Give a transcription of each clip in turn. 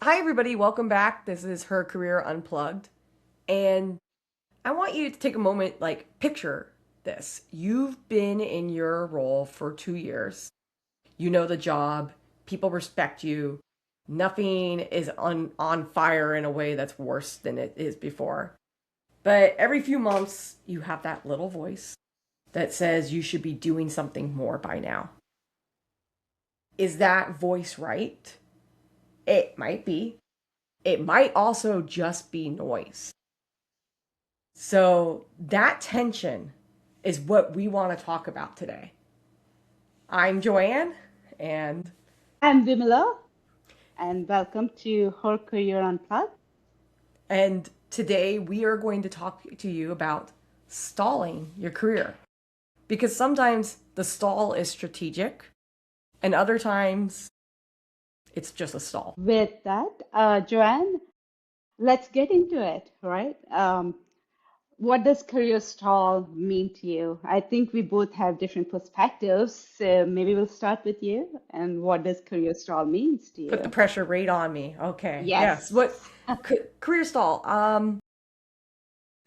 Hi, everybody. Welcome back. This is Her Career Unplugged. And I want you to take a moment, picture this. You've been in your role for 2 years. You know the job, people respect you. Nothing is on fire in a way that's worse than it is before. But every few months, you have that little voice that says you should be doing something more by now. Is that voice right? It might be. It might also just be noise. So that tension is what we want to talk about today. I'm Joanne, and I'm Vimala, and welcome to Her Career Unplugged. and today we are going to talk to you about stalling your career. Because sometimes the stall is strategic, and other times it's just a stall. With that, Joanne, let's get into it, right? What does career stall mean to you? I think we both have different perspectives, so maybe we'll start with you. And what does career stall means to Put the you? pressure right on me. Okay. Yes. Yes. What career stall?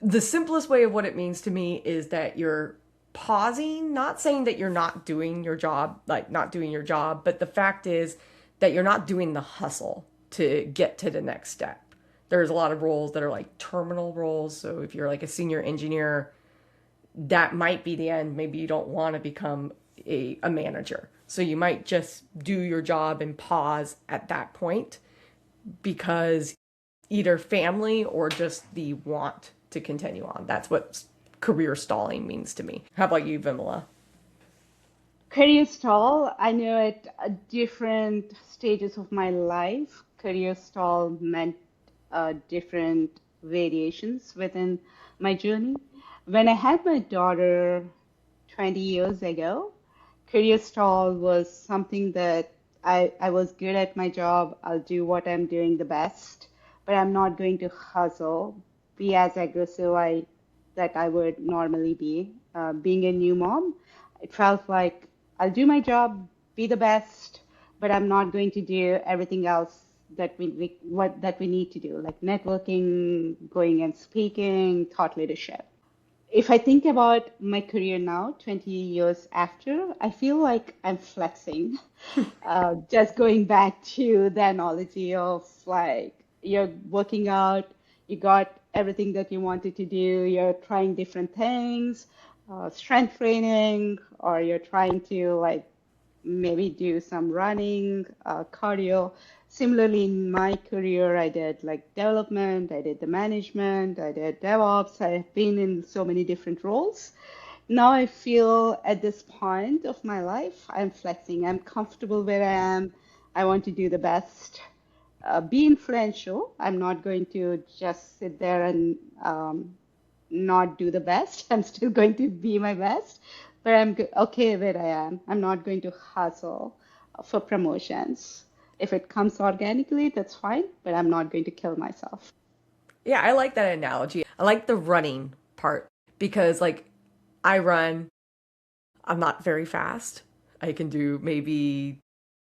The simplest way of what it means to me is that you're pausing, not saying that you're not doing your job, like not doing your job, but the fact is that you're not doing the hustle to get to the next step. There's a lot of roles that are like terminal roles. So if you're like a senior engineer, that might be the end. Maybe you don't want to become a manager. So you might just do your job and pause at that point because either family or just the want to continue on. That's what career stalling means to me. How about you, Vimala? Career stall, I know at different stages of my life, career stall meant different variations within my journey. When I had my daughter 20 years ago, career stall was something that I was good at my job. I'll do what I'm doing the best, but I'm not going to hustle, be as aggressive that I would normally be. Being a new mom, it felt like I'll do my job, be the best, but I'm not going to do everything else that we need to do, like networking, going and speaking, thought leadership. If I think about my career now, 20 years after, I feel like I'm flexing. Just going back to the analogy of like you're working out, you got everything that you wanted to do, you're trying different things, strength training, or you're trying to like maybe do some running, cardio. Similarly, in my career, I did like development, I did the management, I did DevOps. I've been in so many different roles. Now I feel at this point of my life, I'm flexing. I'm comfortable where I am. I want to do the best, be influential. I'm not going to just sit there and not do the best. I'm still going to be my best, but okay where I am. I'm not going to hustle for promotions. If it comes organically, that's fine, but I'm not going to kill myself. Yeah, I like that analogy. I like the running part because, I run, I'm not very fast. I can do maybe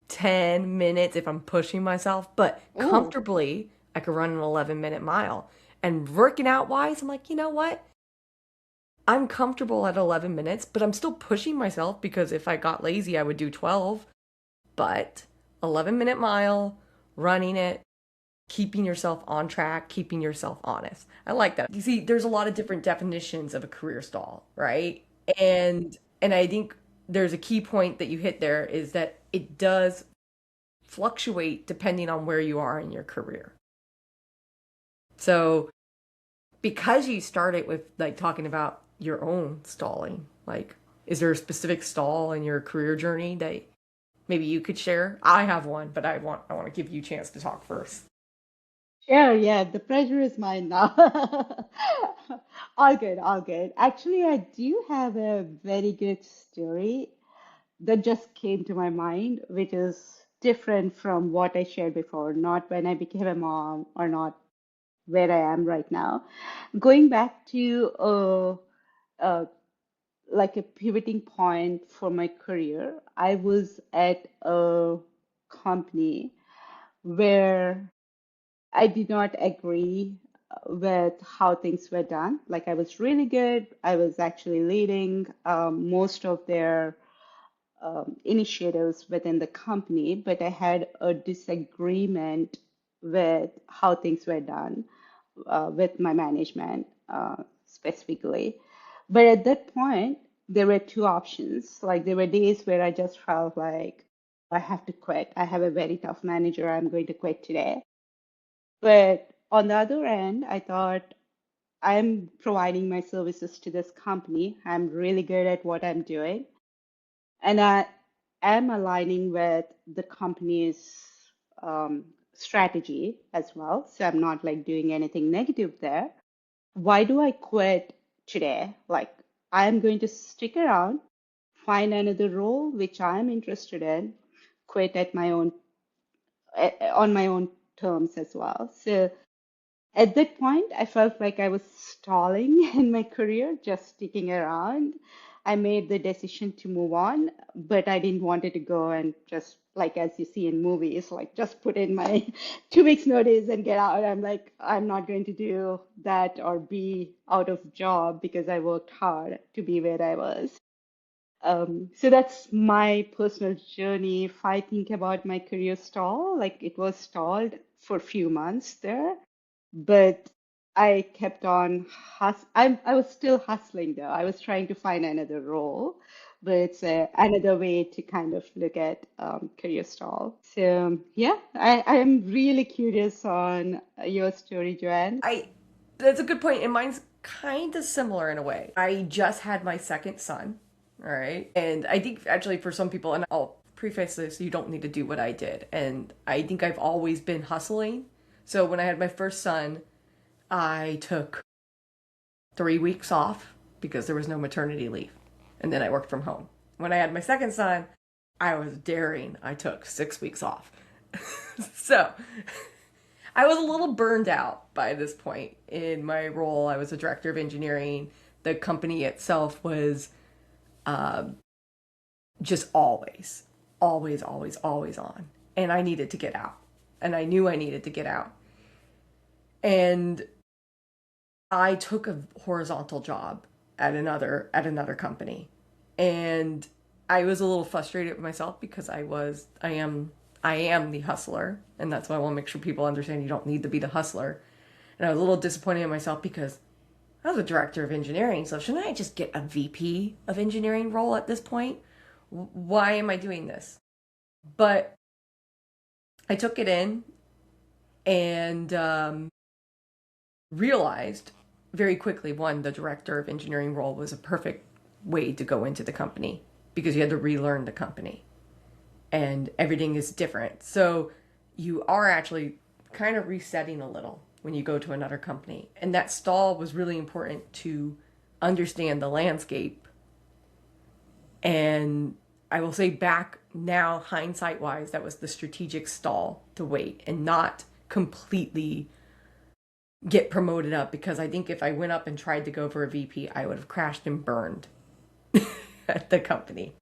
10 minutes if I'm pushing myself, but Oh, comfortably, I could run an 11-minute mile. And working out wise, I'm like, you know what? I'm comfortable at 11 minutes, but I'm still pushing myself because if I got lazy, I would do 12. But 11-minute mile, running it, keeping yourself on track, keeping yourself honest. I like that. You see, there's a lot of different definitions of a career stall, right? And I think there's a key point that you hit there is that it does fluctuate depending on where you are in your career. So, because you started with like talking about your own stalling, like is there a specific stall in your career journey that maybe you could share? I have one, but I want to give you a chance to talk first. sure, yeah, the pressure is mine now. All good, all good. Actually, I do have a very good story that just came to my mind, which is different from what I shared before, not when I became a mom or not where I am right now. Going back to uh, like a pivoting point for my career, I was at a company where I did not agree with how things were done. Like I was really good. I was actually leading most of their initiatives within the company, but I had a disagreement with how things were done with my management specifically. But at that point, there were two options. Like there were days where I just felt like I have to quit. I have a very tough manager. I'm going to quit today. But on the other end, I thought I'm providing my services to this company. I'm really good at what I'm doing. And I am aligning with the company's strategy as well. So I'm not like doing anything negative there. Why do I quit today? Like I'm going to stick around, find another role which I'm interested in, quit at my own on my own terms as well. So at that point, I felt like I was stalling in my career, just sticking around. I made the decision to move on, but I didn't want it to go and just like as you see in movies, like just put in my 2 weeks notice and get out. I'm like, I'm not going to do that or be out of job because I worked hard to be where I was. So that's my personal journey. If I think about my career stall, like it was stalled for a few months there, but I kept on I was still hustling though. I was trying to find another role, but it's another way to kind of look at career stall. So yeah, I am really curious on your story, Joanne. I That's a good point, and mine's kind of similar in a way. I just had my second son, all right, and I think actually for some people, and I'll preface this, you don't need to do what I did, and I think I've always been hustling. So when I had my first son, I took 3 weeks off because there was no maternity leave, and then I worked from home. When I had my second son, I was daring. I took 6 weeks off. So I was a little burned out by this point in my role. I was a director of engineering. The company itself was just always on. And I needed to get out. And I knew I needed to get out. And I took a horizontal job at another company. And I was a little frustrated with myself because I am the hustler, and that's why I want to make sure people understand you don't need to be the hustler. And I was a little disappointed in myself because I was a director of engineering, so shouldn't I just get a VP of engineering role at this point? Why am I doing this? But I took it in and realized very quickly one, the director of engineering role was a perfect way to go into the company because you had to relearn the company and everything is different. So you are actually kind of resetting a little when you go to another company. And that stall was really important to understand the landscape. And I will say back now, hindsight wise, that was the strategic stall to wait and not completely get promoted up, because I think if I went up and tried to go for a VP, I would have crashed and burned at the company.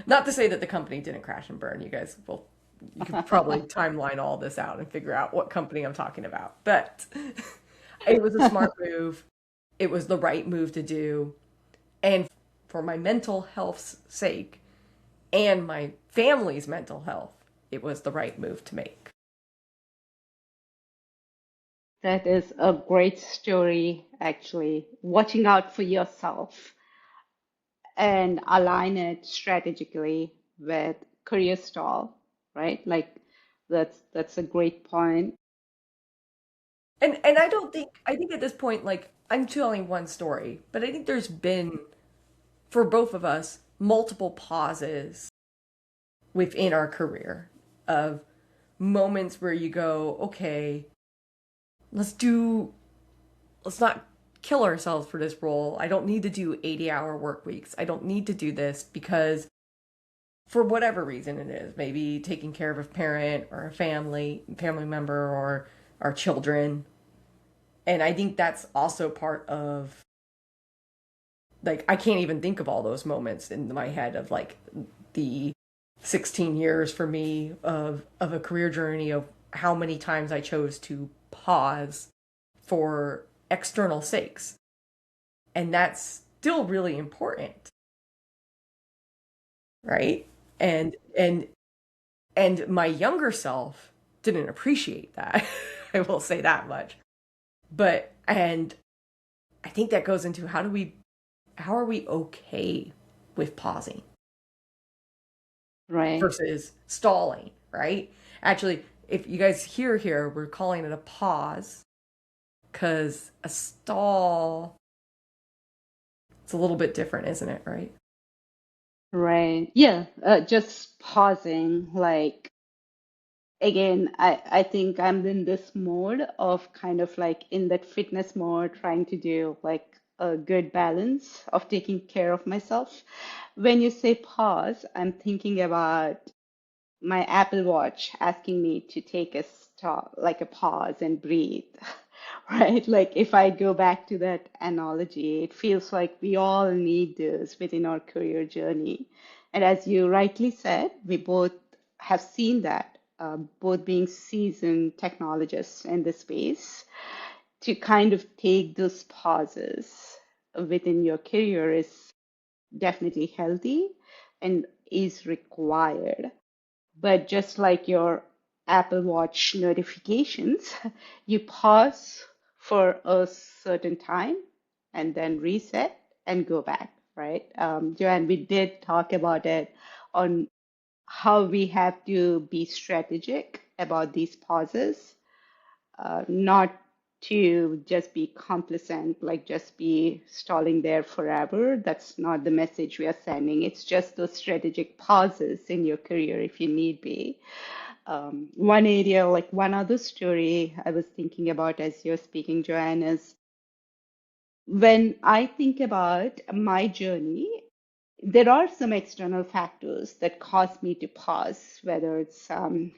Not to say that the company didn't crash and burn. You could probably timeline all this out and figure out what company I'm talking about. But it was a smart move. It was the right move to do. And for my mental health's sake and my family's mental health, it was the right move to make. That is a great story, actually. Watching out for yourself and align it strategically with career stall, right? Like that's a great point. And I think at this point, like, I'm telling one story, but I think there's been, for both of us, multiple pauses within our career of moments where you go, okay, let's do, let's not kill ourselves for this role. I don't need to do 80-hour work weeks. I don't need to do this because for whatever reason it is, maybe taking care of a parent or a family member or our children. And I think that's also part of, like, I can't even think of all those moments in my head of like the 16 years for me of a career journey of how many times I chose to pause for external sakes. And that's still really important, right? And my younger self didn't appreciate that. I will say that much. But and I think that goes into how are we okay with pausing Right. versus stalling, right? Actually, if you guys hear here, we're calling it a pause because a stall, it's a little bit different, isn't it, right? Right. Yeah. Just pausing, like, again, I think I'm in this mode of kind of like in that fitness mode, trying to do like a good balance of taking care of myself. When you say pause, I'm thinking about my Apple Watch asking me to take a stop, like a pause and breathe, right? Like if I go back to that analogy, it feels like we all need this within our career journey. And as you rightly said, we both have seen that, both being seasoned technologists in the space, to kind of take those pauses within your career is definitely healthy and is required. But just like your Apple Watch notifications, you pause for a certain time and then reset and go back, right? Joanne, we did talk about it on how we have to be strategic about these pauses, not to just be complacent, like just be stalling there forever. That's not the message we are sending. It's just those strategic pauses in your career if you need be. One area, like one other story I was thinking about as you're speaking, Joanne, is when I think about my journey, there are some external factors that cause me to pause, whether it's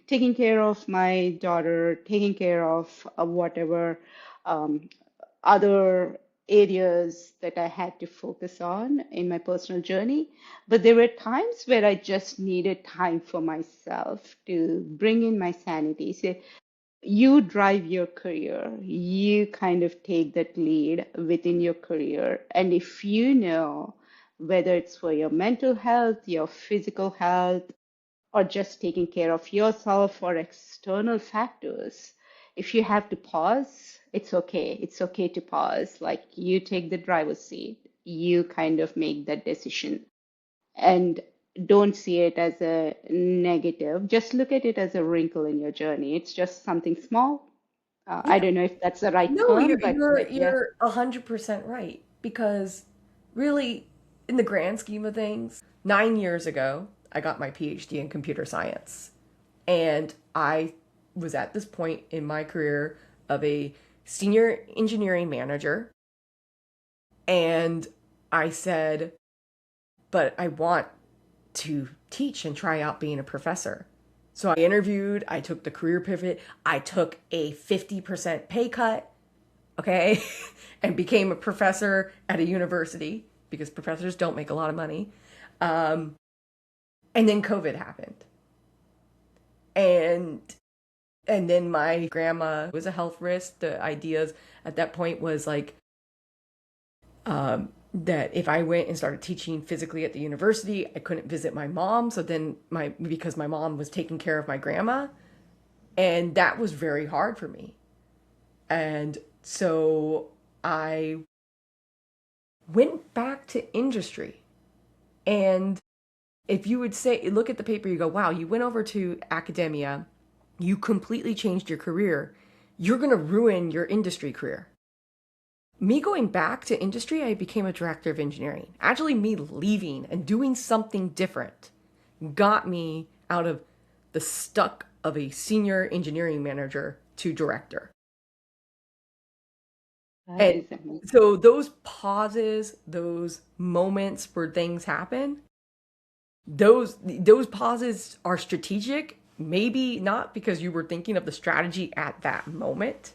taking care of my daughter, taking care of whatever um, other areas that I had to focus on in my personal journey. But there were times where I just needed time for myself to bring in my sanity. So you drive your career, you kind of take that lead within your career. And if you know whether it's for your mental health, your physical health, or just taking care of yourself or external factors, if you have to pause, it's okay. It's okay to pause. Like you take the driver's seat, you kind of make that decision and don't see it as a negative. Just look at it as a wrinkle in your journey. It's just something small. I Yeah. don't know if that's the right No, term, you're but you're yeah. you're 100% right because really in the grand scheme of things, 9 years ago, I got my PhD in computer science. And I was at this point in my career of a senior engineering manager. And I said, but I want to teach and try out being a professor. So I interviewed, I took the career pivot, I took a 50% pay cut, okay, and became a professor at a university because professors don't make a lot of money. Um, and then COVID happened. And and then my grandma was a health risk. The ideas at that point was like that if I went and started teaching physically at the university, I couldn't visit my mom. So then because my mom was taking care of my grandma, and that was very hard for me. And so I went back to industry. And if you would say, look at the paper, you go, wow, you went over to academia, you completely changed your career. You're going to ruin your industry career. Me going back to industry, I became a director of engineering. Actually, me leaving and doing something different got me out of the stuck of a senior engineering manager to director. That And is amazing. so those pauses, those moments where things happen, those pauses are strategic. Maybe not because you were thinking of the strategy at that moment,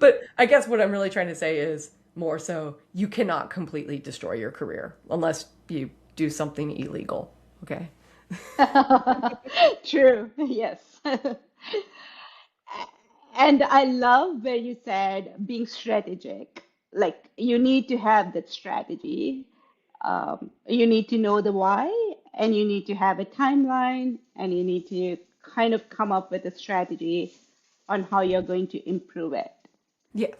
but I guess what I'm really trying to say is more so you cannot completely destroy your career unless you do something illegal. Okay. True. Yes. And I love where you said being strategic. Like you need to have that strategy. You need to know the why, and you need to have a timeline, and you need to kind of come up with a strategy on how you're going to improve it. Yes.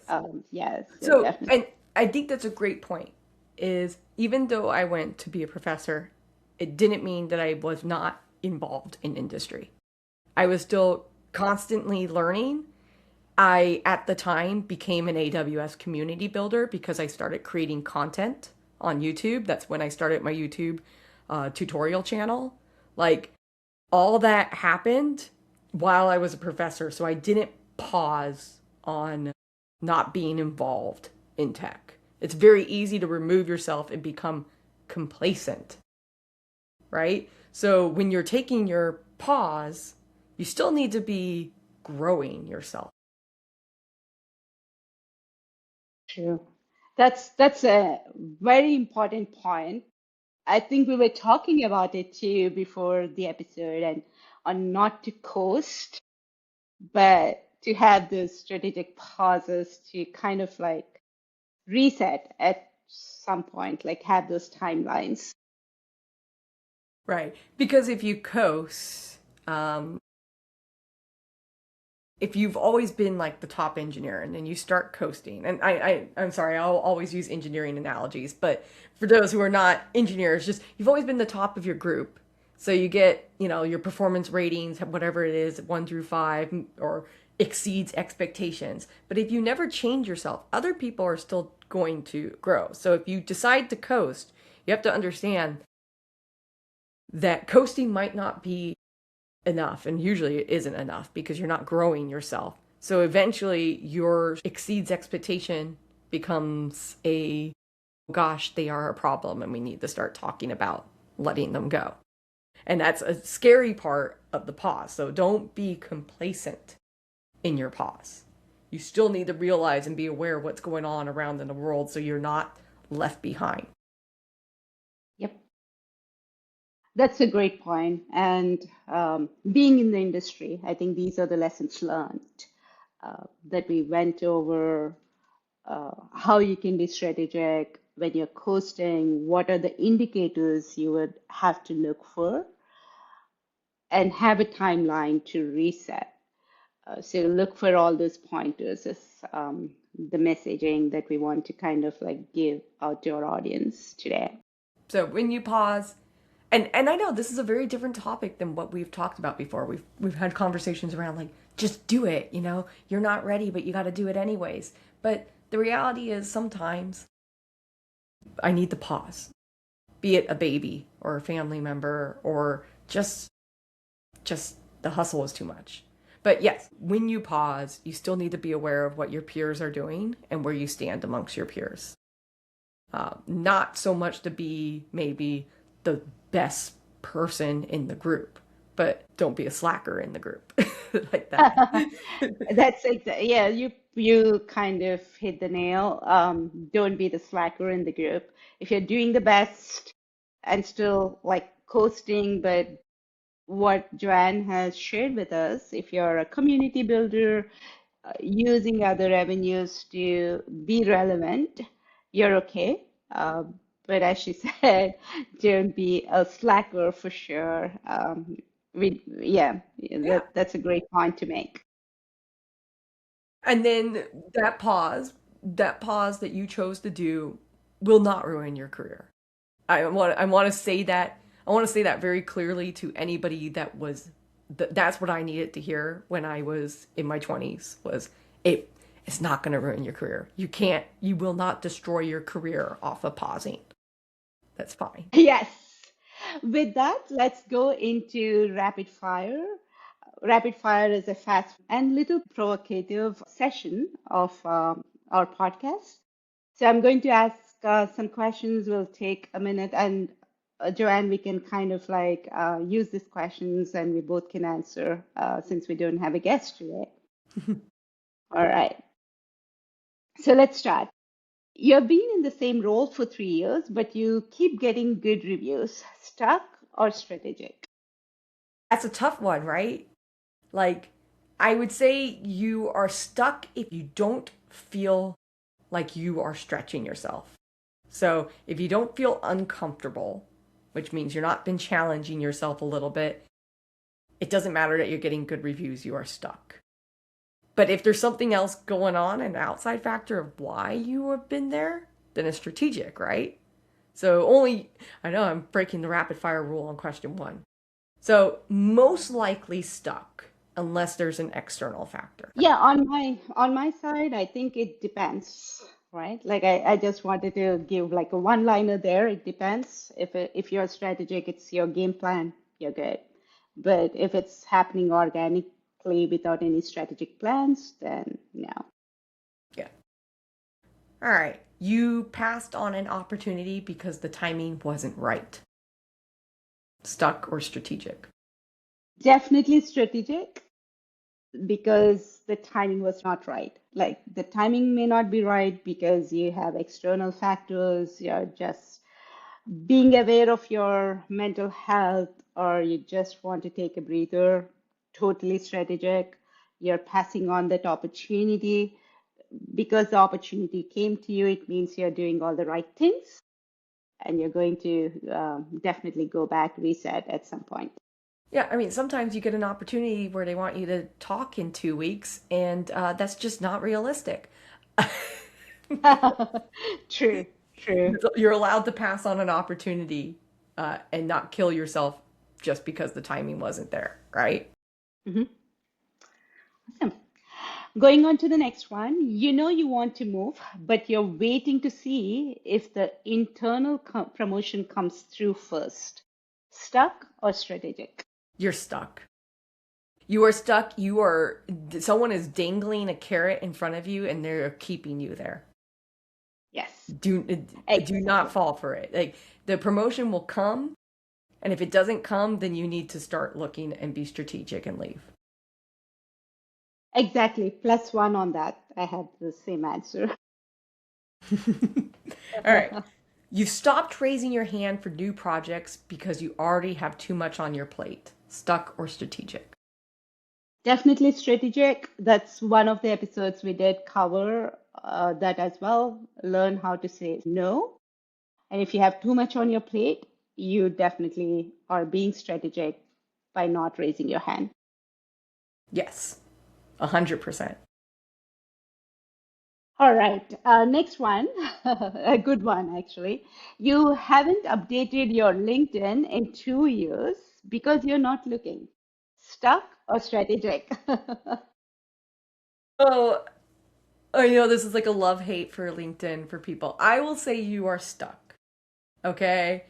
Yes, so So, definitely. and I think that's a great point. Is even though I went to be a professor, it didn't mean that I was not involved in industry. I was still constantly learning. I, at the time, became an AWS community builder because I started creating content on YouTube. That's when I started my YouTube tutorial channel. Like, all that happened while I was a professor. So I didn't pause on not being involved in tech. It's very easy to remove yourself and become complacent, right? So when you're taking your pause, you still need to be growing yourself. True. That's a very important point. I think we were talking about it too before the episode and on not to coast, but to have those strategic pauses to kind of like reset at some point, like have those timelines. Right. Because if you coast, um, if you've always been like the top engineer and then you start coasting, and I'm sorry, I'll always use engineering analogies, but for those who are not engineers, just you've always been the top of your group. So you get, your performance ratings, whatever it is, 1 through 5, or exceeds expectations. But if you never change yourself, other people are still going to grow. So if you decide to coast, you have to understand that coasting might not be enough, and usually it isn't enough because you're not growing yourself. So eventually your exceeds expectation becomes a, gosh, they are a problem and we need to start talking about letting them go. And that's a scary part of the pause. So don't be complacent in your pause. You still need to realize and be aware of what's going on around in the world so you're not left behind. Yep, that's a great point. And being in the industry, I think these are the lessons learned that we went over, how you can be strategic when you're coasting, what are the indicators you would have to look for, and have a timeline to reset. So look for all those pointers as the messaging that we want to kind of like give out to our audience today. So when you pause, and I know this is a very different topic than what we've talked about before. We've had conversations around like just do it, you're not ready, but you got to do it anyways. But the reality is sometimes I need to pause, be it a baby or a family member or just the hustle is too much. But yes, when you pause, you still need to be aware of what your peers are doing and where you stand amongst your peers. Not so much to be maybe the best person in the group, but don't be a slacker in the group like that. That's yeah, you kind of hit the nail. Don't be the slacker in the group. If you're doing the best and still like coasting, but what Joanne has shared with us, if you're a community builder, using other avenues to be relevant, you're okay. But as she said, don't be a slacker for sure. Yeah, Yeah. that's a great point to make. And then that pause that you chose to do will not ruin your career. I want to say that I want to say that very clearly to anybody that was that's what I needed to hear when I was in my 20s was it's not going to ruin your career. You will not destroy your career off of pausing. That's fine. Yes. With that, let's go into rapid fire. Rapid fire is a fast and little provocative session of our podcast. So I'm going to ask some questions. We'll take a minute, and Joanne, we can kind of like use these questions, and we both can answer since we don't have a guest today. All right. So let's start. You've been in the same role for 3 years, but you keep getting good reviews. Stuck or strategic? That's a tough one, right? Like I would say you are stuck if you don't feel like you are stretching yourself. So if you don't feel uncomfortable, which means you're not been challenging yourself a little bit, it doesn't matter that you're getting good reviews, you are stuck. But if there's something else going on, an outside factor of why you have been there, then it's strategic, right? So only, I know I'm breaking the rapid fire rule on question one. So most likely stuck unless there's an external factor. Yeah, on my side, I think it depends, right? Like I just wanted to give like a one-liner there. It depends. If you're strategic, it's your game plan, you're good. But if it's happening organically without any strategic plans, then no. Yeah. All right. You passed on an opportunity because the timing wasn't right. Stuck or strategic? Definitely strategic because the timing was not right. Like the timing may not be right because you have external factors, you're just being aware of your mental health, or you just want to take a breather, totally strategic. You're passing on that opportunity because the opportunity came to you. It means you're doing all the right things and you're going to definitely go back, reset at some point. Yeah, I mean, sometimes you get an opportunity where they want you to talk in 2 weeks, and that's just not realistic. True, true. You're allowed to pass on an opportunity and not kill yourself just because the timing wasn't there, right? Mhm. Awesome. Going on to the next one, you know you want to move, but you're waiting to see if the internal promotion comes through first. Stuck or strategic? You're stuck. You are stuck. Someone is dangling a carrot in front of you and they're keeping you there. Yes, Do not exactly. fall for it. Like the promotion will come, and if it doesn't come, then you need to start looking and be strategic and leave. Exactly. Plus one on that. I have the same answer. All right. You've stopped raising your hand for new projects because you already have too much on your plate. Stuck or strategic? Definitely strategic. That's one of the episodes we did cover that as well. Learn how to say no. And if you have too much on your plate, you definitely are being strategic by not raising your hand. Yes, 100%. All right, next one, a good one actually. You haven't updated your LinkedIn in 2 years because you're not looking. Stuck or strategic? Oh, I know this is like a love hate for LinkedIn for people. I will say you are stuck. Okay?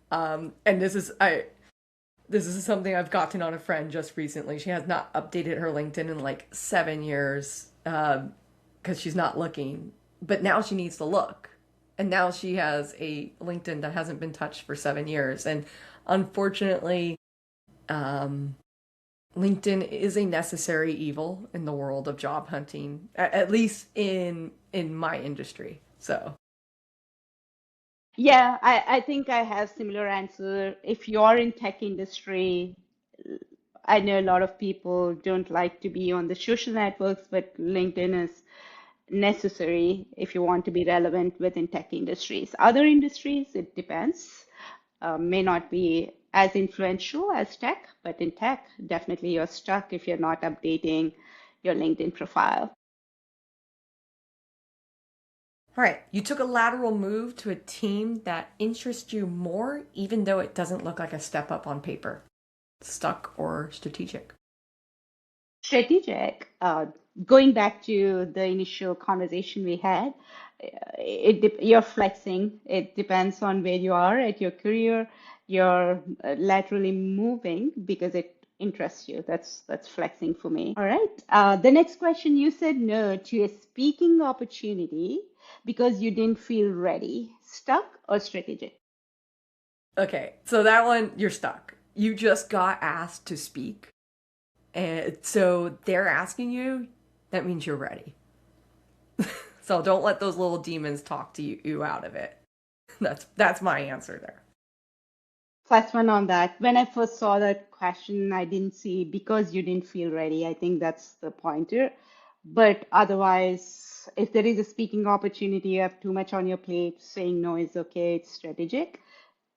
And this is something I've gotten on a friend just recently. She has not updated her LinkedIn in like 7 years because she's not looking. But now she needs to look. And now she has a LinkedIn that hasn't been touched for 7 years. And unfortunately, um, LinkedIn is a necessary evil in the world of job hunting, at least in my industry. So, Yeah, I think I have similar answer. If you're in tech industry, I know a lot of people don't like to be on the social networks, but LinkedIn is necessary if you want to be relevant within tech industries. Other industries, it depends. May not be as influential as tech, but in tech, definitely you're stuck if you're not updating your LinkedIn profile. all right, you took a lateral move to a team that interests you more, even though it doesn't look like a step up on paper. Stuck or strategic? Strategic, going back to the initial conversation we had, you're flexing. It depends on where you are at your career. You're laterally moving because it interests you. That's flexing for me. All right. The next question, you said no to a speaking opportunity because you didn't feel ready. Stuck or strategic? Okay, so that one, you're stuck. You just got asked to speak. And so they're asking you, that means you're ready. So don't let those little demons talk to you out of it. That's my answer there. Plus one on that. When I first saw that question, I didn't see because you didn't feel ready. I think that's the pointer. But otherwise, if there is a speaking opportunity, you have too much on your plate, saying no is okay, it's strategic.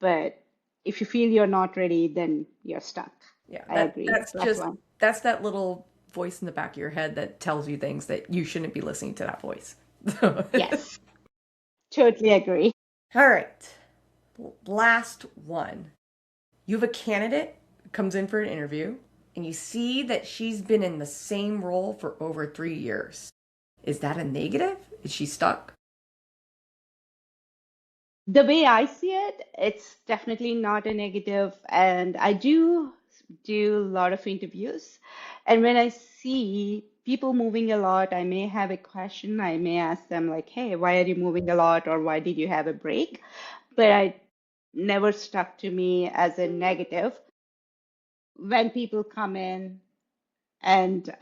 But if you feel you're not ready, then you're stuck. Yeah, I agree. that's Plus just one. that's that little voice in the back of your head that tells you things that you shouldn't be listening to that voice. So, Yes, totally agree. all right. Last one. You have a candidate who comes in for an interview and you see that she's been in the same role for over 3 years. Is that a negative? Is she stuck? The way I see it, it's definitely not a negative, and I do a lot of interviews. And when I see people moving a lot, I may have a question. I may ask them, like, hey, why are you moving a lot, or why did you have a break? But I never stuck to me as a negative. When people come in and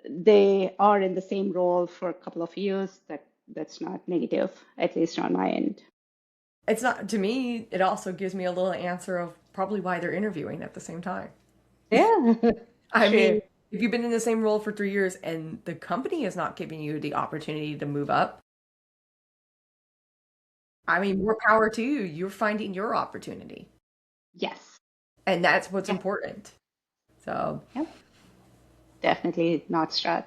they are in the same role for a couple of years, that's not negative, at least on my end. It's not, to me, it also gives me a little answer of probably why they're interviewing at the same time. Yeah, I true. mean, if you've been in the same role for 3 years and the company is not giving you the opportunity to move up, I mean, more power to you. You're finding your opportunity. Yes. And that's what's Yeah. important. So, Yep. Definitely not struck.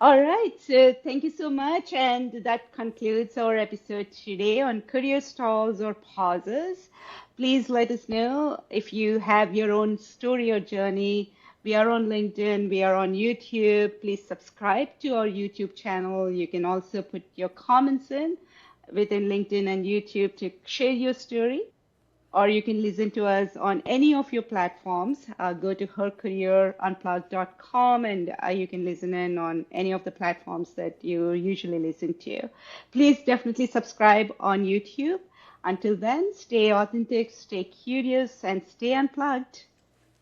All right. So thank you so much. And that concludes our episode today on career stalls or pauses. Please let us know if you have your own story or journey. We are on LinkedIn. We are on YouTube. Please subscribe to our YouTube channel. You can also put your comments in within LinkedIn and YouTube to share your story, or you can listen to us on any of your platforms. Go to hercareerunplugged.com and you can listen in on any of the platforms that you usually listen to. Please definitely subscribe on YouTube. Until then, stay authentic, stay curious, and stay unplugged.